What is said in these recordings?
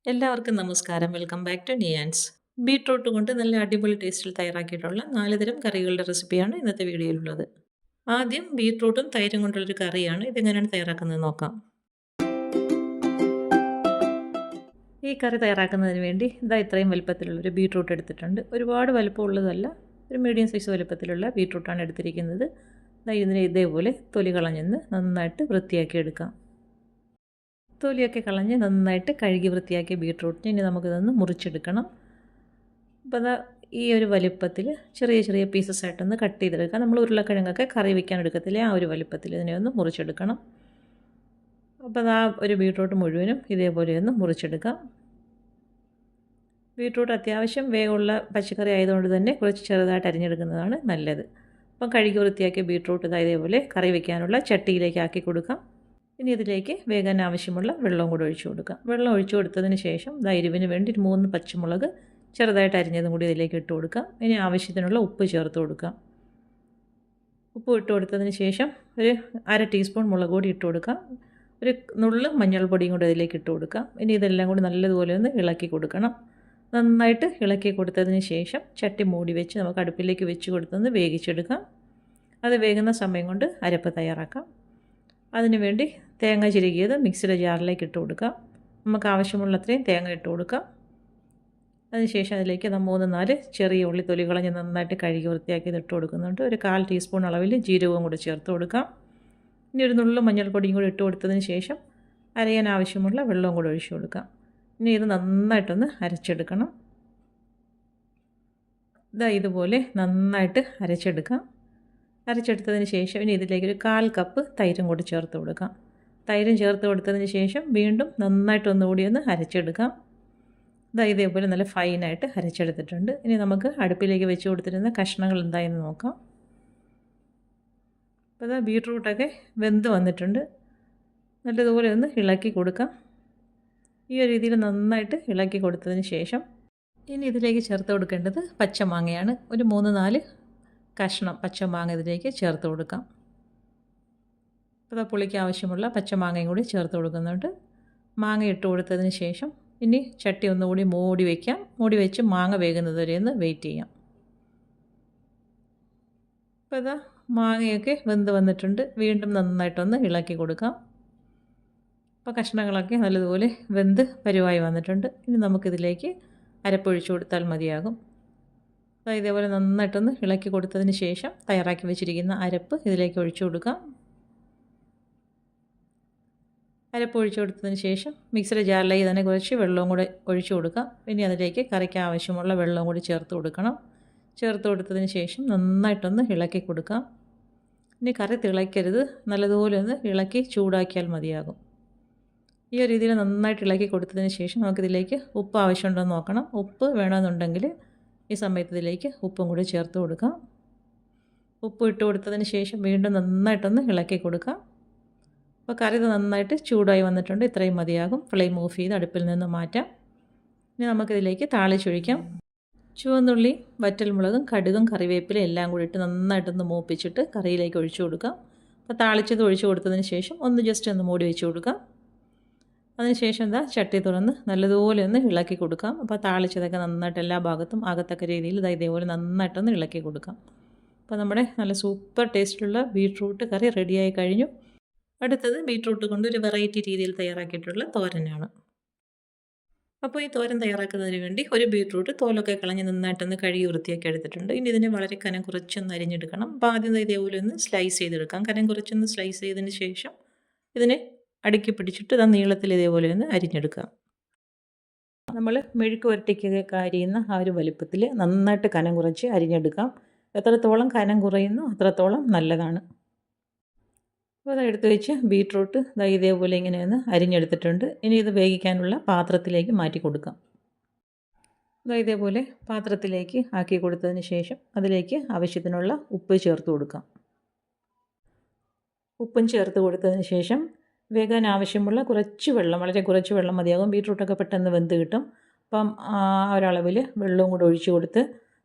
എല്ലാവർക്കും നമസ്കാരം. Welcome back to Niyans. Beetroot കൊണ്ട് നല്ല അടിപൊളി ടേസ്റ്റിൽ തയ്യാറാക്കിയിട്ടുള്ള 4 തരം കറികളുടെ റെസിപ്പിയാണ് ഇന്നത്തെ വീഡിയോയിലുള്ളത്. ആദ്യം ബീട്രൂട്ടും തൈരും കൊണ്ടുള്ളൊരു കറിയാണ്. ഇതെങ്ങനെയാണ് തയ്യാറാക്കുന്നത് നോക്കാം. ഈ കറി തയ്യാറാക്കുന്നതിന് വേണ്ടി ഇത്രയും വലുപ്പത്തിലുള്ളൊരു ബീട്രൂട്ട് എടുത്തിട്ടുണ്ട്. ഒരുപാട് വലുപ്പമുള്ളതല്ല, ഒരു മീഡിയം സൈസ് വലുപ്പത്തിലുള്ള ബീട്രൂട്ടാണ് എടുത്തിരിക്കുന്നത്. ഇതിനെ ഇതേപോലെ തൊലി കളഞ്ഞെന്ന് നന്നായിട്ട് വൃത്തിയാക്കി എടുക്കാം. തൊലിയൊക്കെ കളഞ്ഞ് നന്നായിട്ട് കഴുകി വൃത്തിയാക്കിയ ബീട്രൂട്ടിന് ഇനി നമുക്കിതൊന്ന് മുറിച്ചെടുക്കണം. അപ്പോൾ ഈ ഒരു വലിപ്പത്തിൽ ചെറിയ ചെറിയ പീസസ് ആയിട്ടൊന്ന് കട്ട് ചെയ്തെടുക്കാം. നമ്മൾ ഉരുളക്കിഴങ്ങൊക്കെ കറി വയ്ക്കാൻ എടുക്കത്തില്ലേ, ആ ഒരു വലിപ്പത്തിൽ ഇതിനെ ഒന്ന് മുറിച്ചെടുക്കണം. അപ്പോൾ ഒരു ബീട്രൂട്ട് മുഴുവനും ഇതേപോലെ ഒന്ന് മുറിച്ചെടുക്കാം. ബീട്രൂട്ട് അത്യാവശ്യം വേഗമുള്ള പച്ചക്കറി ആയതുകൊണ്ട് തന്നെ കുറച്ച് ചെറുതായിട്ട് അരിഞ്ഞെടുക്കുന്നതാണ് നല്ലത്. അപ്പം കഴുകി വൃത്തിയാക്കിയ ബീട്രൂട്ട് ഇതേപോലെ കറി വയ്ക്കാനുള്ള ചട്ടിയിലേക്ക് ആക്കി കൊടുക്കാം. ഇനി ഇതിലേക്ക് വേകാൻ ആവശ്യമുള്ള വെള്ളവും കൂടി ഒഴിച്ചു കൊടുക്കാം. വെള്ളം ഒഴിച്ചു കൊടുത്തതിന് ശേഷം എരിവിന് വേണ്ടി 3 പച്ചമുളക് ചെറുതായിട്ട് അരിഞ്ഞതും കൂടി ഇതിലേക്ക് ഇട്ട് കൊടുക്കാം. ഇനി ആവശ്യത്തിനുള്ള ഉപ്പ് ചേർത്ത് കൊടുക്കാം. ഉപ്പ് ഇട്ട് കൊടുത്തതിന് ശേഷം ഒരു 1/2 ടീസ്പൂൺ മുളക് പൊടി ഇട്ട് കൊടുക്കാം. ഒരു നുള്ള് മഞ്ഞൾപ്പൊടിയും കൂടി ഇതിലേക്ക് ഇട്ട് കൊടുക്കാം. ഇനി ഇതെല്ലാം കൂടി നല്ലതുപോലെ ഒന്ന് ഇളക്കി കൊടുക്കണം. നന്നായിട്ട് ഇളക്കി കൊടുത്തതിന് ശേഷം ചട്ടി മൂടി വെച്ച് നമുക്ക് അടുപ്പിലേക്ക് വെച്ച് കൊടുത്തൊന്ന് വേവിച്ചെടുക്കാം. അത് വേകുന്ന സമയം കൊണ്ട് അരപ്പ് തയ്യാറാക്കാം. അതിനുവേണ്ടി തേങ്ങ ചിരകിയത് മിക്സിയുടെ ജാറിലേക്ക് ഇട്ട് കൊടുക്കാം. നമുക്ക് ആവശ്യമുള്ള അത്രയും തേങ്ങ ഇട്ട് കൊടുക്കാം. അതിനുശേഷം അതിലേക്ക് 3-4 ചെറിയ ഉള്ളി തൊലി കളഞ്ഞ് നന്നായിട്ട് കഴുകി വൃത്തിയാക്കിയത് ഇട്ട് കൊടുക്കുന്നുണ്ട്. ഒരു 1/4 ടീസ്പൂൺ അളവിൽ ജീരകവും കൂടി ചേർത്ത് കൊടുക്കാം. ഇനി ഒരു നുള്ളു മഞ്ഞൾപ്പൊടിയും കൂടി ഇട്ട് കൊടുത്തതിന് ശേഷം അരയാൻ ആവശ്യമുള്ള വെള്ളവും കൂടി ഒഴിച്ചു കൊടുക്കാം. ഇനി ഇത് നന്നായിട്ടൊന്ന് അരച്ചെടുക്കണം. ഇതുപോലെ നന്നായിട്ട് അരച്ചെടുക്കാം. അരച്ചെടുത്തതിന് ശേഷം ഇനി ഇതിലേക്ക് ഒരു 1/4 കപ്പ് തൈരും കൂടി ചേർത്ത് കൊടുക്കാം. തൈരും ചേർത്ത് കൊടുത്തതിന് ശേഷം വീണ്ടും നന്നായിട്ട് ഒന്നുകൂടി ഒന്ന് അരച്ചെടുക്കാം. ഇതേപോലെ നല്ല ഫൈനായിട്ട് അരച്ചെടുത്തിട്ടുണ്ട്. ഇനി നമുക്ക് അടുപ്പിലേക്ക് വെച്ച് കൊടുത്തിരുന്ന കഷ്ണങ്ങൾ എന്തായെന്ന് നോക്കാം. അപ്പോൾ ബീട്രൂട്ടൊക്കെ വെന്ത് വന്നിട്ടുണ്ട്. നല്ലതുപോലെ ഒന്ന് ഇളക്കി കൊടുക്കാം. ഈ ഒരു രീതിയിൽ നന്നായിട്ട് ഇളക്കി കൊടുത്തതിന് ശേഷം ഇനി ഇതിലേക്ക് ചേർത്ത് കൊടുക്കേണ്ടത് പച്ചമാങ്ങയാണ്. ഒരു 3-4 കഷ്ണം പച്ചമാങ്ങ ഇതിലേക്ക് ചേർത്ത് കൊടുക്കാം. അപ്പോൾ പുളിക്ക് ആവശ്യമുള്ള പച്ചമാങ്ങയും കൂടി ചേർത്ത് കൊടുക്കുന്നുണ്ട്. മാങ്ങ ഇട്ട് കൊടുത്തതിന് ശേഷം ഇനി ചട്ടി ഒന്നുകൂടി മൂടി വയ്ക്കാം. മൂടി വെച്ച് മാങ്ങ വേകുന്നത് വരെ ഒന്ന് വെയിറ്റ് ചെയ്യാം. അപ്പോൾ മാങ്ങയൊക്കെ വെന്ത് വന്നിട്ടുണ്ട്. വീണ്ടും നന്നായിട്ടൊന്ന് ഇളക്കി കൊടുക്കാം. അപ്പോൾ കഷ്ണങ്ങളൊക്കെ നല്ലതുപോലെ വെന്ത് പരുവായി വന്നിട്ടുണ്ട്. ഇനി നമുക്കിതിലേക്ക് അരപ്പൊഴിച്ച് കൊടുത്താൽ മതിയാകും. ഇതേപോലെ നന്നായിട്ടൊന്ന് ഇളക്കി കൊടുത്തതിന് ശേഷം തയ്യാറാക്കി വെച്ചിരിക്കുന്ന അരപ്പ് ഇതിലേക്ക് ഒഴിച്ചു കൊടുക്കാം. അരപ്പ് ഒഴിച്ചു കൊടുത്തതിന് ശേഷം മിക്സിയുടെ ജാറിലേക്ക് തന്നെ കുറച്ച് വെള്ളവും കൂടെ ഒഴിച്ചു കൊടുക്കാം. ഇനി അതിലേക്ക് കറിക്ക് ആവശ്യമുള്ള വെള്ളവും കൂടി ചേർത്ത് കൊടുക്കണം. ചേർത്ത് കൊടുത്തതിന് ശേഷം നന്നായിട്ടൊന്ന് ഇളക്കി കൊടുക്കാം. ഇനി കറി തിളയ്ക്കരുത്, നല്ലതുപോലെ ഒന്ന് ഇളക്കി ചൂടാക്കിയാൽ മതിയാകും. ഈ ഒരു രീതിയിൽ നന്നായിട്ട് ഇളക്കി കൊടുത്തതിന് ശേഷം നമുക്കിതിലേക്ക് ഉപ്പ് ആവശ്യമുണ്ടോ എന്ന് നോക്കണം. ഉപ്പ് വേണമെന്നുണ്ടെങ്കിൽ ഈ സമയത്ത് ഇതിലേക്ക് ഉപ്പും കൂടി ചേർത്ത് കൊടുക്കാം. ഉപ്പ് ഇട്ട് കൊടുത്തതിന് ശേഷം വീണ്ടും നന്നായിട്ടൊന്ന് ഇളക്കി കൊടുക്കാം. അപ്പോൾ കറി നന്നായിട്ട് ചൂടായി വന്നിട്ടുണ്ട്. ഇത്രയും മതിയാകും. ഫ്ലെയിം ഓഫ് ചെയ്ത് അടുപ്പിൽ നിന്ന് മാറ്റാം. ഇനി നമുക്കിതിലേക്ക് താളിച്ചൊഴിക്കാം. ചുവന്നുള്ളി, വറ്റൽമുളകും, കടുകും, കറിവേപ്പില എല്ലാം കൂടി ഇട്ട് നന്നായിട്ടൊന്ന് മൂപ്പിച്ചിട്ട് കറിയിലേക്ക് ഒഴിച്ചു കൊടുക്കാം. അപ്പോൾ താളിച്ചത് ഒഴിച്ചു കൊടുത്തതിന് ശേഷം ഒന്ന് ജസ്റ്റ് ഒന്ന് മൂടി വെച്ച് കൊടുക്കാം. അതിനുശേഷം ചട്ടി തുറന്ന് നല്ലതുപോലെ ഒന്ന് ഇളക്കി കൊടുക്കാം. അപ്പോൾ താളിച്ചതൊക്കെ നന്നായിട്ട് എല്ലാ ഭാഗത്തും ആകത്തക്ക രീതിയിൽ ഇതേപോലെ നന്നായിട്ടൊന്ന് ഇളക്കി കൊടുക്കാം. അപ്പോൾ നമ്മുടെ നല്ല സൂപ്പർ ടേസ്റ്റുള്ള ബീട്രൂട്ട് കറി റെഡിയായി കഴിഞ്ഞു. അടുത്തത് ബീട്രൂട്ട് കൊണ്ട് ഒരു വെറൈറ്റി രീതിയിൽ തയ്യാറാക്കിയിട്ടുള്ള തോരനാണ്. അപ്പോൾ ഈ തോരൻ തയ്യാറാക്കുന്നതിന് വേണ്ടി ഒരു ബീട്രൂട്ട് തോലൊക്കെ കളഞ്ഞ് നന്നായിട്ടൊന്ന് കഴുകി വൃത്തിയാക്കി എടുത്തിട്ടുണ്ട്. ഇനി ഇതിനെ വളരെ കനം കുറച്ചൊന്ന് അരിഞ്ഞെടുക്കണം. അപ്പോൾ ആദ്യം ഇതേപോലെ ഒന്ന് സ്ലൈസ് ചെയ്തെടുക്കാം. കനം കുറച്ചൊന്ന് സ്ലൈസ് ചെയ്തതിന് ശേഷം ഇതിനെ അടുക്കി പിടിച്ചിട്ട് നീളത്തിൽ ഇതേപോലെ ഒന്ന് അരിഞ്ഞെടുക്കാം. നമ്മൾ മെഴുക്ക് പുരട്ടിക്കൊക്കെ അരിയുന്ന ആ ഒരു വലുപ്പത്തിൽ നന്നായിട്ട് കനം കുറച്ച് അരിഞ്ഞെടുക്കാം. എത്രത്തോളം കനം കുറയുന്നു അത്രത്തോളം നല്ലതാണ്. അപ്പോൾ എടുത്ത് വെച്ച് ബീട്രൂട്ട് ഇതേപോലെ ഇങ്ങനെ ഒന്ന് അരിഞ്ഞെടുത്തിട്ടുണ്ട്. ഇനി ഇത് വേവിക്കാനുള്ള പാത്രത്തിലേക്ക് മാറ്റി കൊടുക്കാം. ഇതേപോലെ പാത്രത്തിലേക്ക് ആക്കി കൊടുത്തതിന് ശേഷം അതിലേക്ക് ആവശ്യത്തിനുള്ള ഉപ്പ് ചേർത്ത് കൊടുക്കാം. ഉപ്പും ചേർത്ത് കൊടുത്തതിന് ശേഷം വേകാൻ ആവശ്യമുള്ള കുറച്ച് വെള്ളം, വളരെ കുറച്ച് വെള്ളം മതിയാകും. ബീട്രൂട്ടൊക്കെ പെട്ടെന്ന് വെന്ത് കിട്ടും. അപ്പം ആ ഒരളവിൽ വെള്ളവും കൂടെ ഒഴിച്ച് കൊടുത്ത്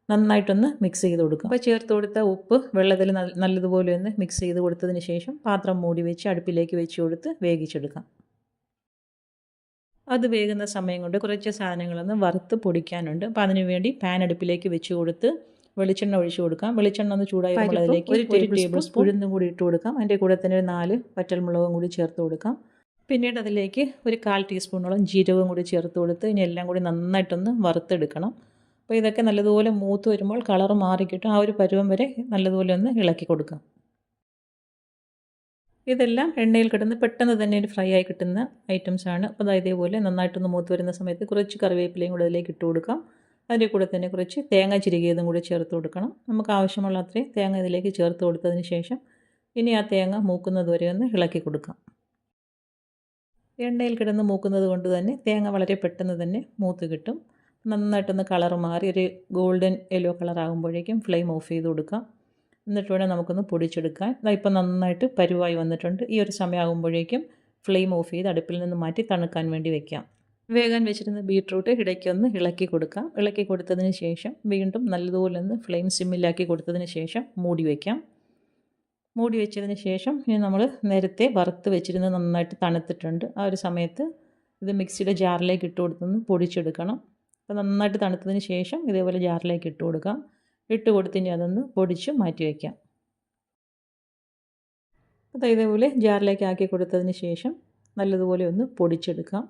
നന്നായിട്ടൊന്ന് മിക്സ് ചെയ്ത് കൊടുക്കുക. അപ്പോൾ ചേർത്ത് കൊടുത്ത ഉപ്പ് വെള്ളത്തിൽ നല്ലതുപോലെ ഒന്ന് മിക്സ് ചെയ്ത് കൊടുത്തതിന് ശേഷം പാത്രം മൂടി വെച്ച് അടുപ്പിലേക്ക് വെച്ച് കൊടുത്ത് വേവിച്ചെടുക്കാം. അത് വേകുന്ന സമയം കൊണ്ട് കുറച്ച് സാധനങ്ങളൊന്ന് വറുത്ത് പൊടിക്കാനുണ്ട്. അപ്പോൾ അതിന് വേണ്ടി പാൻ അടുപ്പിലേക്ക് വെച്ച് കൊടുത്ത് വെളിച്ചെണ്ണ ഒഴിച്ച് കൊടുക്കാം. വെളിച്ചെണ്ണ ഒന്ന് ചൂടായി വരുമ്പോൾ അതിലേക്ക് ഒരു ടേബിൾ സ്പൂൺ ഉഴുന്നും കൂടി ഇട്ട് കൊടുക്കാം. അതിൻ്റെ കൂടെ തന്നെ ഒരു 4 വറ്റൽമുളകും കൂടി ചേർത്ത് കൊടുക്കാം. പിന്നീട് അതിലേക്ക് ഒരു 1/4 ടീസ്പൂണോളം ജീരകവും കൂടി ചേർത്ത് കൊടുത്ത് ഇനി എല്ലാം കൂടി നന്നായിട്ടൊന്ന് വറുത്തെടുക്കണം. അപ്പോൾ ഇതൊക്കെ നല്ലതുപോലെ മൂത്ത് വരുമ്പോൾ കളർ മാറിക്കിട്ടും. ആ ഒരു പരുവം വരെ നല്ലതുപോലെ ഒന്ന് ഇളക്കി കൊടുക്കാം. ഇതെല്ലാം എണ്ണയിൽ കിടന്ന് പെട്ടെന്ന് തന്നെ ഒരു ഫ്രൈ ആയി കിട്ടുന്ന ഐറ്റംസാണ്. അപ്പോൾ ഇതേപോലെ നന്നായിട്ടൊന്ന് മൂത്ത് വരുന്ന സമയത്ത് കുറച്ച് കറിവേപ്പിലയും കൂടെ അതിലേക്ക് ഇട്ട് കൊടുക്കാം. അതിൻ്റെ കൂടെ തന്നെ കുറച്ച് തേങ്ങ ചിരകിയതും കൂടി ചേർത്ത് കൊടുക്കണം. നമുക്ക് ആവശ്യമുള്ള അത്രയും തേങ്ങ ഇതിലേക്ക് ചേർത്ത് കൊടുത്തതിന് ശേഷം ഇനി ആ തേങ്ങ മൂക്കുന്നത് വരെ ഒന്ന് ഇളക്കി കൊടുക്കാം. എണ്ണയിൽ കിടന്ന് മൂക്കുന്നത് കൊണ്ട് തന്നെ തേങ്ങ വളരെ പെട്ടെന്ന് തന്നെ മൂത്ത് കിട്ടും. നന്നായിട്ടൊന്ന് കളർ മാറി ഒരു ഗോൾഡൻ യെല്ലോ കളർ ആകുമ്പോഴേക്കും ഫ്ലെയിം ഓഫ് ചെയ്ത് കൊടുക്കാം. എന്നിട്ട് വേണം നമുക്കൊന്ന് പൊടിച്ചെടുക്കാൻ. ഇപ്പം നന്നായിട്ട് പരുവായി വന്നിട്ടുണ്ട്. ഈ ഒരു സമയമാകുമ്പോഴേക്കും ഫ്ലെയിം ഓഫ് ചെയ്ത് അടുപ്പിൽ നിന്ന് മാറ്റി തണുക്കാൻ വേണ്ടി വെക്കാം. വേഗം വെച്ചിരുന്ന ബീട്രൂട്ട് ഇടയ്ക്കൊന്ന് ഇളക്കി കൊടുക്കാം. ഇളക്കി കൊടുത്തതിന് ശേഷം വീണ്ടും നല്ലതുപോലെ ഒന്ന് ഫ്ലെയിം സിമ്മിലാക്കി കൊടുത്തതിന് ശേഷം മൂടി വയ്ക്കാം. മൂടി വെച്ചതിന് ശേഷം ഇനി നമ്മൾ നേരത്തെ വറുത്ത് വെച്ചിരുന്നത് നന്നായിട്ട് തണുത്തിട്ടുണ്ട്. ആ ഒരു സമയത്ത് ഇത് മിക്സിയുടെ ജാറിലേക്ക് ഇട്ട് കൊടുത്തൊന്ന് പൊടിച്ചെടുക്കണം. അപ്പോൾ നന്നായിട്ട് തണുത്തതിന് ശേഷം ഇതേപോലെ ജാറിലേക്ക് ഇട്ട് കൊടുക്കാം. ഇട്ട് കൊടുത്തിനി അതൊന്ന് പൊടിച്ച് മാറ്റി വയ്ക്കാം. അപ്പോൾ ഇതേപോലെ ജാറിലേക്ക് ആക്കി കൊടുത്തതിന് ശേഷം നല്ലതുപോലെ ഒന്ന് പൊടിച്ചെടുക്കാം.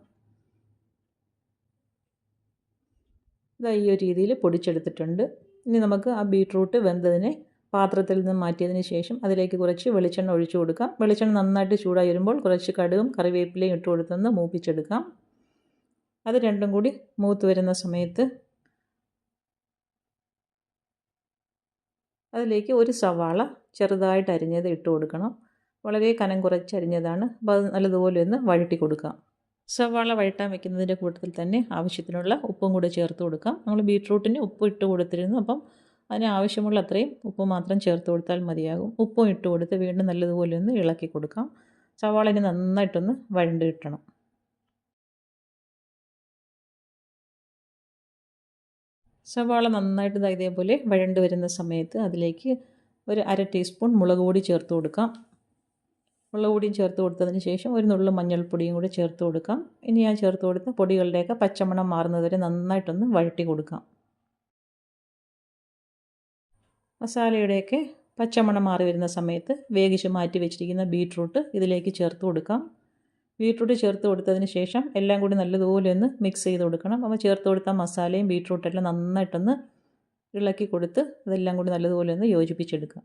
ഈ ഒരു രീതിയിൽ പൊടിച്ചെടുത്തിട്ടുണ്ട്. ഇനി നമുക്ക് ആ ബീട്രൂട്ട് വെന്തതിനെ പാത്രത്തിൽ നിന്ന് മാറ്റിയതിന് ശേഷം അതിലേക്ക് കുറച്ച് വെളിച്ചെണ്ണ ഒഴിച്ചു കൊടുക്കാം. വെളിച്ചെണ്ണ നന്നായിട്ട് ചൂടായി വരുമ്പോൾ കുറച്ച് കടുകും കറിവേപ്പിലയും ഇട്ട് കൊടുത്തൊന്ന് മൂപ്പിച്ചെടുക്കാം. അത് രണ്ടും കൂടി മൂത്ത് വരുന്ന സമയത്ത് അതിലേക്ക് ഒരു സവാള ചെറുതായിട്ട് അരിഞ്ഞത് ഇട്ട് കൊടുക്കണം. വളരെ കനം കുറച്ച് അരിഞ്ഞതാണ്. അപ്പോൾ അത് നല്ലതുപോലെ ഒന്ന് വഴറ്റി കൊടുക്കാം. സവാള വഴറ്റാൻ വെക്കുന്നതിൻ്റെ കൂട്ടത്തിൽ തന്നെ ആവശ്യത്തിനുള്ള ഉപ്പും കൂടി ചേർത്ത് കൊടുക്കാം. നമ്മൾ ബീട്രൂട്ടിന് ഉപ്പ് ഇട്ട് കൊടുത്തിരുന്നു. അപ്പം അതിന് ആവശ്യമുള്ള അത്രയും ഉപ്പ് മാത്രം ചേർത്ത് കൊടുത്താൽ മതിയാകും. ഉപ്പും ഇട്ട് കൊടുത്ത് വീണ്ടും നല്ലതുപോലെ ഒന്ന് ഇളക്കി കൊടുക്കാം. സവാളന് നന്നായിട്ടൊന്ന് വഴണ്ട് കിട്ടണം. സവാള നന്നായിട്ട് ഇതേപോലെ വഴണ്ട് വരുന്ന സമയത്ത് അതിലേക്ക് ഒരു 1/2 ടീസ്പൂൺ മുളക് പൊടി ചേർത്ത് കൊടുക്കാം. മുളക് പൊടിയും ചേർത്ത് കൊടുത്തതിന് ശേഷം ഒരു നുള്ളു മഞ്ഞൾപ്പൊടിയും കൂടി ചേർത്ത് കൊടുക്കാം. ഇനി ഞാൻ ചേർത്ത് കൊടുത്ത പൊടികളുടെയൊക്കെ പച്ചമണം മാറുന്നതുവരെ നന്നായിട്ടൊന്ന് വഴറ്റി കൊടുക്കാം. മസാലയുടെയൊക്കെ പച്ചമണം മാറി വരുന്ന സമയത്ത് വേവിച്ച് മാറ്റി വെച്ചിരിക്കുന്ന ബീട്രൂട്ട് ഇതിലേക്ക് ചേർത്ത് കൊടുക്കാം. ബീട്രൂട്ട് ചേർത്ത് കൊടുത്തതിന് ശേഷം എല്ലാം കൂടി നല്ലതുപോലെ ഒന്ന് മിക്സ് ചെയ്ത് കൊടുക്കണം. അപ്പോൾ ചേർത്ത് കൊടുത്ത മസാലയും ബീട്രൂട്ടെല്ലാം നന്നായിട്ടൊന്ന് ഇളക്കി കൊടുത്ത് ഇതെല്ലാം കൂടി നല്ലതുപോലെ ഒന്ന് യോജിപ്പിച്ചെടുക്കാം.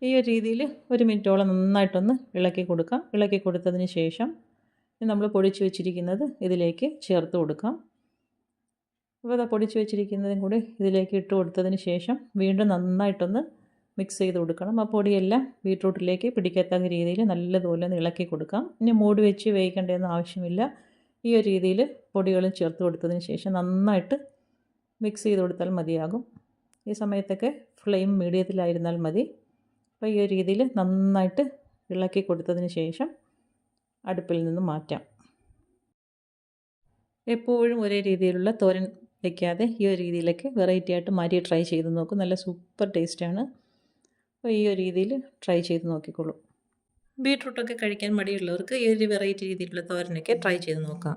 ഈ ഒരു രീതിയിൽ 1 മിനിറ്റോളം നന്നായിട്ടൊന്ന് ഇളക്കി കൊടുക്കാം. ഇളക്കി കൊടുത്തതിന് ശേഷം നമ്മൾ പൊടിച്ച് വെച്ചിരിക്കുന്നത് ഇതിലേക്ക് ചേർത്ത് കൊടുക്കാം. അപ്പോൾ അത് പൊടിച്ച് വെച്ചിരിക്കുന്നതും കൂടി ഇതിലേക്ക് ഇട്ട് കൊടുത്തതിന് ശേഷം വീണ്ടും നന്നായിട്ടൊന്ന് മിക്സ് ചെയ്ത് കൊടുക്കണം. ആ പൊടിയെല്ലാം ബീട്രൂട്ടിലേക്ക് പിടിക്കത്തക്ക രീതിയിൽ നല്ലതുപോലെ ഒന്ന് ഇളക്കി കൊടുക്കാം. ഇനി മൂടി വെച്ച് വേവിക്കേണ്ടതൊന്നും ആവശ്യമില്ല. ഈ ഒരു രീതിയിൽ പൊടികളും ചേർത്ത് കൊടുത്തതിന് ശേഷം നന്നായിട്ട് മിക്സ് ചെയ്ത് കൊടുത്താൽ മതിയാകും. ഈ സമയത്തൊക്കെ ഫ്ലെയിം മീഡിയത്തിലായിരുന്നാൽ മതി. അപ്പോൾ ഈ ഒരു രീതിയിൽ നന്നായിട്ട് ഇളക്കി കൊടുത്തതിന് ശേഷം അടുപ്പിൽ നിന്ന് മാറ്റാം. എപ്പോഴും ഒരേ രീതിയിലുള്ള തോരൻ വയ്ക്കാതെ ഈ ഒരു രീതിയിലൊക്കെ വെറൈറ്റി ആയിട്ട് മാറ്റി ട്രൈ ചെയ്ത് നോക്കും. നല്ല സൂപ്പർ ടേസ്റ്റാണ്. അപ്പോൾ ഈ ഒരു രീതിയിൽ ട്രൈ ചെയ്ത് നോക്കിക്കോളൂ. ബീട്രൂട്ടൊക്കെ കഴിക്കാൻ മടിയുള്ളവർക്ക് ഈ ഒരു വെറൈറ്റി രീതിയിലുള്ള തോരനൊക്കെ ട്രൈ ചെയ്ത് നോക്കാം.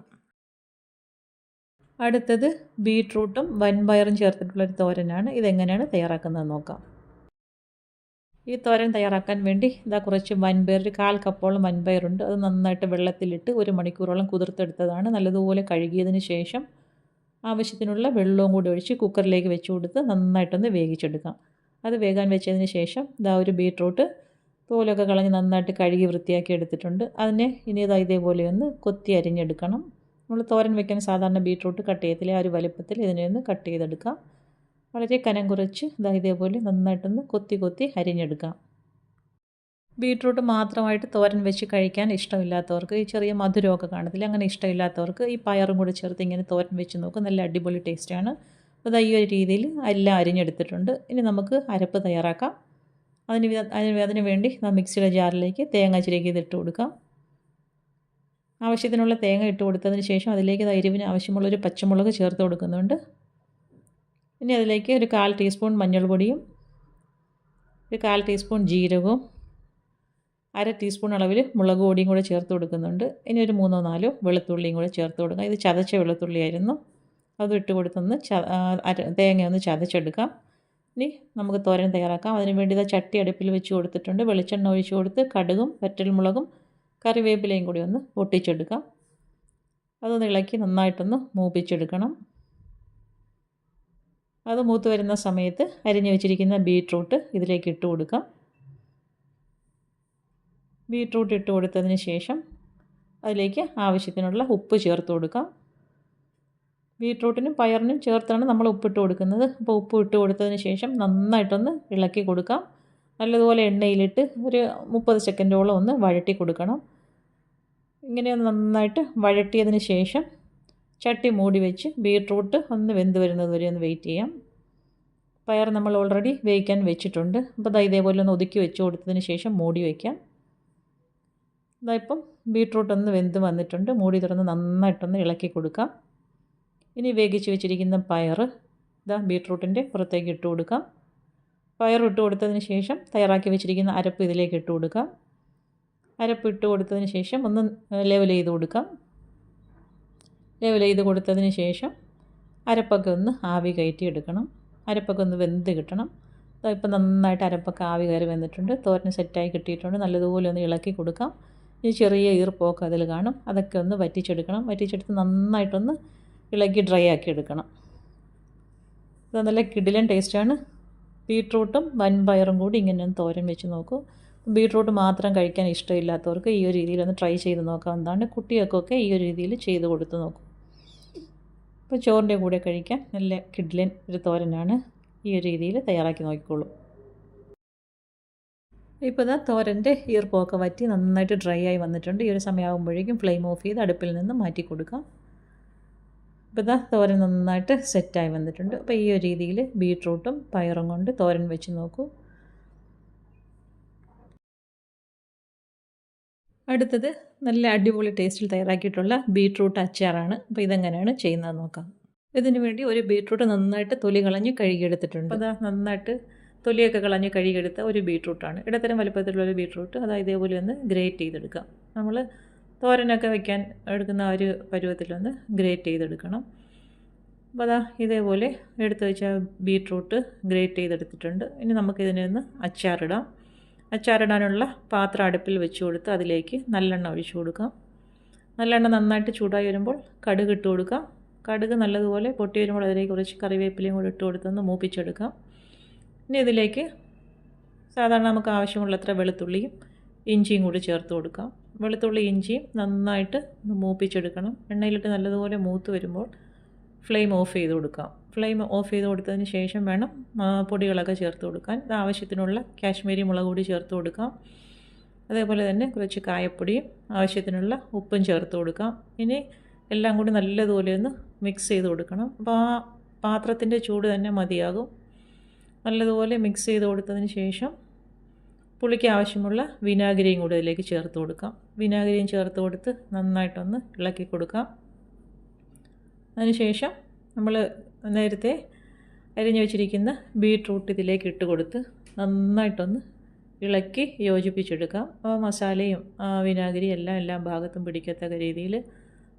അടുത്തത് ബീട്രൂട്ടും വൻപയറും ചേർത്തിട്ടുള്ളൊരു തോരനാണ്. ഇതെങ്ങനെയാണ് തയ്യാറാക്കുന്നത് നോക്കാം. ഈ തോരൻ തയ്യാറാക്കാൻ വേണ്ടി കുറച്ച് വൻപയർ, ഒരു 1/4 കപ്പോളം വൻപയറുണ്ട്. അത് നന്നായിട്ട് വെള്ളത്തിലിട്ട് 1 മണിക്കൂറോളം കുതിർത്തെടുത്തതാണ്. നല്ലതുപോലെ കഴുകിയതിന് ശേഷം ആവശ്യത്തിനുള്ള വെള്ളവും കൂടി ഒഴിച്ച് കുക്കറിലേക്ക് വെച്ച് കൊടുത്ത് നന്നായിട്ടൊന്ന് വേവിച്ചെടുക്കാം. അത് വേകാൻ വെച്ചതിന് ശേഷം ഒരു ബീട്രൂട്ട് തോലൊക്കെ കളഞ്ഞ് നന്നായിട്ട് കഴുകി വൃത്തിയാക്കി എടുത്തിട്ടുണ്ട്. അതിനെ ഇനി ഇതേപോലെ ഒന്ന് കൊത്തി അരിഞ്ഞെടുക്കണം. നമ്മൾ തോരൻ വയ്ക്കാൻ സാധാരണ ബീട്രൂട്ട് കട്ട് ചെയ്യത്തില്ലേ, ആ ഒരു വലുപ്പത്തിൽ ഇതിനെ ഒന്ന് കട്ട് ചെയ്തെടുക്കാം. വളരെ കനം കുറച്ച് ഇതേപോലെ നന്നായിട്ടൊന്ന് കൊത്തി അരിഞ്ഞെടുക്കാം. ബീട്രൂട്ട് മാത്രമായിട്ട് തോരൻ വെച്ച് കഴിക്കാൻ ഇഷ്ടമില്ലാത്തവർക്ക്, ഈ ചെറിയ മധുരമൊക്കെ കാണത്തില്ല, അങ്ങനെ ഇഷ്ടമില്ലാത്തവർക്ക് ഈ പയറും കൂടി ചേർത്ത് ഇങ്ങനെ തോരൻ വെച്ച് നോക്കും. നല്ല അടിപൊളി ടേസ്റ്റാണ്. അപ്പോൾ ഈ ഒരു രീതിയിൽ എല്ലാം അരിഞ്ഞെടുത്തിട്ടുണ്ട്. ഇനി നമുക്ക് അരപ്പ് തയ്യാറാക്കാം. അതിന് വേണ്ടി മിക്സിയുടെ ജാറിലേക്ക് തേങ്ങ ചിരകിയത് ഇട്ട് കൊടുക്കാം. ആവശ്യത്തിനുള്ള തേങ്ങ ഇട്ട് കൊടുത്തതിന് ശേഷം അതിലേക്ക് എരിവിന് ആവശ്യമുള്ളൊരു പച്ചമുളക് ചേർത്ത് കൊടുക്കുന്നുണ്ട്. ഇനി അതിലേക്ക് ഒരു 1/4 ടീസ്പൂൺ മഞ്ഞൾപ്പൊടിയും, ഒരു 1/4 ടീസ്പൂൺ ജീരകവും, 1/2 ടീസ്പൂൺ അളവിൽ മുളക് പൊടിയും കൂടെ ചേർത്ത് കൊടുക്കുന്നുണ്ട്. ഇനി ഒരു 3-4 വെളുത്തുള്ളിയും കൂടെ ചേർത്ത് കൊടുക്കുക. ഇത് ചതച്ച വെളുത്തുള്ളിയായിരുന്നു. അതും ഇട്ട് കൊടുത്തൊന്ന് തേങ്ങ ഒന്ന് ചതച്ചെടുക്കാം. ഇനി നമുക്ക് തോരൻ തയ്യാറാക്കാം. അതിന് വേണ്ടി ഇതാ ചട്ടി അടുപ്പിൽ വെച്ച് കൊടുത്തിട്ടുണ്ട്. വെളിച്ചെണ്ണ ഒഴിച്ച് കൊടുത്ത് കടുകും വറ്റൽമുളകും കറിവേപ്പിലയും കൂടി ഒന്ന് പൊട്ടിച്ചെടുക്കാം. അതൊന്ന് ഇളക്കി നന്നായിട്ടൊന്ന് മൂപ്പിച്ചെടുക്കണം. അത് മൂത്ത് വരുന്ന സമയത്ത് അരിഞ്ഞു വെച്ചിരിക്കുന്ന ബീട്രൂട്ട് ഇതിലേക്ക് ഇട്ട് കൊടുക്കാം. ബീട്രൂട്ട് ഇട്ട് കൊടുത്തതിന് ശേഷം അതിലേക്ക് ആവശ്യത്തിനുള്ള ഉപ്പ് ചേർത്ത് കൊടുക്കാം. ബീട്രൂട്ടിനും പയറിനും ചേർത്താണ് നമ്മൾ ഉപ്പിട്ട് കൊടുക്കുന്നത്. അപ്പോൾ ഉപ്പ് ഇട്ട് കൊടുത്തതിന് ശേഷം നന്നായിട്ടൊന്ന് ഇളക്കി കൊടുക്കാം. നല്ലതുപോലെ എണ്ണയിലിട്ട് ഒരു 30 സെക്കൻഡോളം ഒന്ന് വഴറ്റി കൊടുക്കണം. ഇങ്ങനെ നന്നായിട്ട് വഴറ്റിയതിന് ശേഷം ചട്ടി മൂടി വെച്ച് ബീട്രൂട്ട് ഒന്ന് വെന്ത് വരുന്നത് വരെ ഒന്ന് വെയിറ്റ് ചെയ്യാം. പയർ നമ്മൾ ഓൾറെഡി വേവിക്കാൻ വെച്ചിട്ടുണ്ട്. അപ്പോൾ ഇതേപോലെ ഒന്ന് ഒതുക്കി വെച്ച് കൊടുത്തതിന് ശേഷം മൂടി വയ്ക്കാം. ഇപ്പം ബീട്രൂട്ട് ഒന്ന് വെന്ത് വന്നിട്ടുണ്ട്. മൂടി തുറന്ന് നന്നായിട്ടൊന്ന് ഇളക്കി കൊടുക്കാം. ഇനി വേവിച്ച് വെച്ചിരിക്കുന്ന പയർ ബീട്രൂട്ടിൻ്റെ പുറത്തേക്ക് ഇട്ട് കൊടുക്കാം. പയർ ഇട്ട് കൊടുത്തതിന് ശേഷം തയ്യാറാക്കി വെച്ചിരിക്കുന്ന അരപ്പ് ഇതിലേക്ക് ഇട്ട് കൊടുക്കാം. അരപ്പ് ഇട്ട് കൊടുത്തതിന് ശേഷം ഒന്ന് ലെവൽ ചെയ്ത് കൊടുക്കാം. ലെവൽ ചെയ്ത് കൊടുത്തതിന് ശേഷം അരപ്പൊക്കെ ഒന്ന് ആവി കയറ്റി എടുക്കണം. അരപ്പൊക്കെ ഒന്ന് വെന്ത് കിട്ടണം. ഇപ്പം നന്നായിട്ട് അരപ്പൊക്കെ ആവി കയറി വന്നിട്ടുണ്ട്. തോരൻ സെറ്റായി കിട്ടിയിട്ടുണ്ട്. നല്ലതുപോലെ ഒന്ന് ഇളക്കി കൊടുക്കാം. ഈ ചെറിയ ഈർപ്പമൊക്കെ അതിൽ കാണും. അതൊക്കെ ഒന്ന് വറ്റിച്ചെടുക്കണം. വറ്റിച്ചെടുത്ത് നന്നായിട്ടൊന്ന് ഇളക്കി ഡ്രൈ ആക്കി എടുക്കണം. ഇത് നല്ല കിടിലൻ ടേസ്റ്റാണ്. ബീട്രൂട്ടും വൻപയറും കൂടി ഇങ്ങനെ ഒന്ന് തോരൻ വെച്ച് നോക്കൂ. ബീട്രൂട്ട് മാത്രം കഴിക്കാൻ ഇഷ്ടമില്ലാത്തവർക്ക് ഈ ഒരു രീതിയിലൊന്ന് ട്രൈ ചെയ്ത് നോക്കാവുന്നതാണ്. കുട്ടികൾക്കൊക്കെ ഈ ഒരു രീതിയിൽ ചെയ്ത് കൊടുത്ത് നോക്കും. ഇപ്പോൾ ചോറിൻ്റെ കൂടെ കഴിക്കാൻ നല്ല കിടിലൻ ഒരു തോരനാണ്. ഈ ഒരു രീതിയിൽ തയ്യാറാക്കി നോക്കിക്കോളൂ. ഇപ്പോൾ തോരൻ്റെ ഈർപ്പമൊക്കെ വറ്റി നന്നായിട്ട് ഡ്രൈ ആയി വന്നിട്ടുണ്ട്. ഈ ഒരു സമയമാകുമ്പോഴേക്കും ഫ്ലെയിം ഓഫ് ചെയ്ത് അടുപ്പിൽ നിന്ന് മാറ്റി കൊടുക്കാം. ഇപ്പോൾ തോരൻ നന്നായിട്ട് സെറ്റായി വന്നിട്ടുണ്ട്. അപ്പോൾ ഈ ഒരു രീതിയിൽ ബീട്രൂട്ടും പയറും കൊണ്ട് തോരൻ വെച്ച് നോക്കൂ. അടുത്തത് നല്ല അടിപൊളി ടേസ്റ്റിൽ തയ്യാറാക്കിയിട്ടുള്ള ബീട്രൂട്ട് അച്ചാറാണ്. അപ്പോൾ ഇതെങ്ങനെയാണ് ചെയ്യുന്നത് നോക്കാം. ഇതിന് വേണ്ടി ഒരു ബീട്രൂട്ട് നന്നായിട്ട് തൊലി കളഞ്ഞ് കഴുകിയെടുത്തിട്ടുണ്ട്. അപ്പോൾ നന്നായിട്ട് തൊലിയൊക്കെ കളഞ്ഞ് കഴുകിയെടുത്ത ഒരു ബീട്രൂട്ടാണ്. ഇടത്തരം വലുപ്പത്തിലുള്ള ഒരു ബീട്രൂട്ട്. ഇതേപോലെ ഒന്ന് ഗ്രേറ്റ് ചെയ്തെടുക്കാം. നമ്മൾ തോരനൊക്കെ വയ്ക്കാൻ എടുക്കുന്ന ഒരു പരുവത്തിലൊന്ന് ഗ്രേറ്റ് ചെയ്തെടുക്കണം. അപ്പോൾ ഇതേപോലെ എടുത്ത് വെച്ച ബീട്രൂട്ട് ഗ്രേറ്റ് ചെയ്തെടുത്തിട്ടുണ്ട്. ഇനി നമുക്കിതിനെ ഒന്ന് അച്ചാറിടാം. അച്ചാറിടാനുള്ള പാത്രം അടുപ്പിൽ വെച്ച് കൊടുത്ത് അതിലേക്ക് നല്ലെണ്ണ ഒഴിച്ചു കൊടുക്കാം. നല്ലെണ്ണ നന്നായിട്ട് ചൂടായി വരുമ്പോൾ കടുക് ഇട്ട് കൊടുക്കാം. കടുക് നല്ലതുപോലെ പൊട്ടി വരുമ്പോൾ അതിലേക്ക് കുറച്ച് കറിവേപ്പിലയും കൂടി ഇട്ട് കൊടുത്തൊന്ന് മൂപ്പിച്ചെടുക്കാം. ഇനി ഇതിലേക്ക് സാധാരണ നമുക്ക് ആവശ്യമുള്ളത്ര വെളുത്തുള്ളിയും ഇഞ്ചിയും കൂടി ചേർത്ത് കൊടുക്കാം. വെളുത്തുള്ളി ഇഞ്ചിയും നന്നായിട്ട് മൂപ്പിച്ചെടുക്കണം. എണ്ണയിലിട്ട് നല്ലതുപോലെ മൂത്ത് വരുമ്പോൾ ഫ്ലെയിം ഓഫ് ചെയ്ത് കൊടുക്കാം. ഫ്ലെയിം ഓഫ് ചെയ്ത് കൊടുത്തതിന് ശേഷം വേണം പൊടികളൊക്കെ ചേർത്ത് കൊടുക്കാൻ. ഇത് ആവശ്യത്തിനുള്ള കാശ്മീരി മുളക് പൊടി ചേർത്ത് കൊടുക്കാം. അതേപോലെ തന്നെ കുറച്ച് കായപ്പൊടിയും ആവശ്യത്തിനുള്ള ഉപ്പും ചേർത്ത് കൊടുക്കാം. ഇനി എല്ലാം കൂടി നല്ലതുപോലെ ഒന്ന് മിക്സ് ചെയ്ത് കൊടുക്കണം. അപ്പോൾ ആ പാത്രത്തിൻ്റെ ചൂട് തന്നെ മതിയാകും. നല്ലതുപോലെ മിക്സ് ചെയ്ത് കൊടുത്തതിന് ശേഷം പുളിക്ക് ആവശ്യമുള്ള വിനാഗിരിയും കൂടി അതിലേക്ക് ചേർത്ത് കൊടുക്കാം. വിനാഗിരിയും ചേർത്ത് കൊടുത്ത് നന്നായിട്ടൊന്ന് ഇളക്കി കൊടുക്കാം. അതിനുശേഷം നമ്മൾ നേരത്തെ അരിഞ്ഞു വെച്ചിരിക്കുന്ന ബീട്രൂട്ട് ഇതിലേക്ക് ഇട്ട് കൊടുത്ത് നന്നായിട്ടൊന്ന് ഇളക്കി യോജിപ്പിച്ചെടുക്കാം. ആ മസാലയും വിനാഗിരി എല്ലാ ഭാഗത്തും പിടിക്കത്തക്ക രീതിയിൽ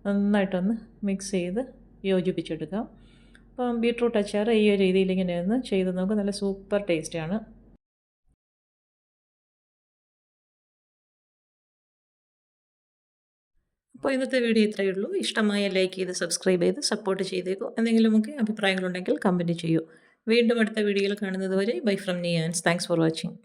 നന്നായിട്ടൊന്ന് മിക്സ് ചെയ്ത് യോജിപ്പിച്ചെടുക്കാം. അപ്പം ബീട്രൂട്ട് അച്ചാർ ഈ ഒരു രീതിയിൽ ഇങ്ങനെ ഒന്ന് ചെയ്ത് നോക്കും. നല്ല സൂപ്പർ ടേസ്റ്റാണ്. അപ്പോൾ ഇന്നത്തെ വീഡിയോ ഇത്രയേ ഉള്ളൂ. ഇഷ്ടമായ ലൈക്ക് ചെയ്ത് സബ്സ്ക്രൈബ് ചെയ്ത് സപ്പോർട്ട് ചെയ്തേക്കൂ. എന്തെങ്കിലുമൊക്കെ അഭിപ്രായങ്ങളുണ്ടെങ്കിൽ കമൻറ്റ് ചെയ്യൂ. വീണ്ടും അടുത്ത വീഡിയോയിൽ കാണുന്നത് വരെ bye from Niyans. Thanks for watching.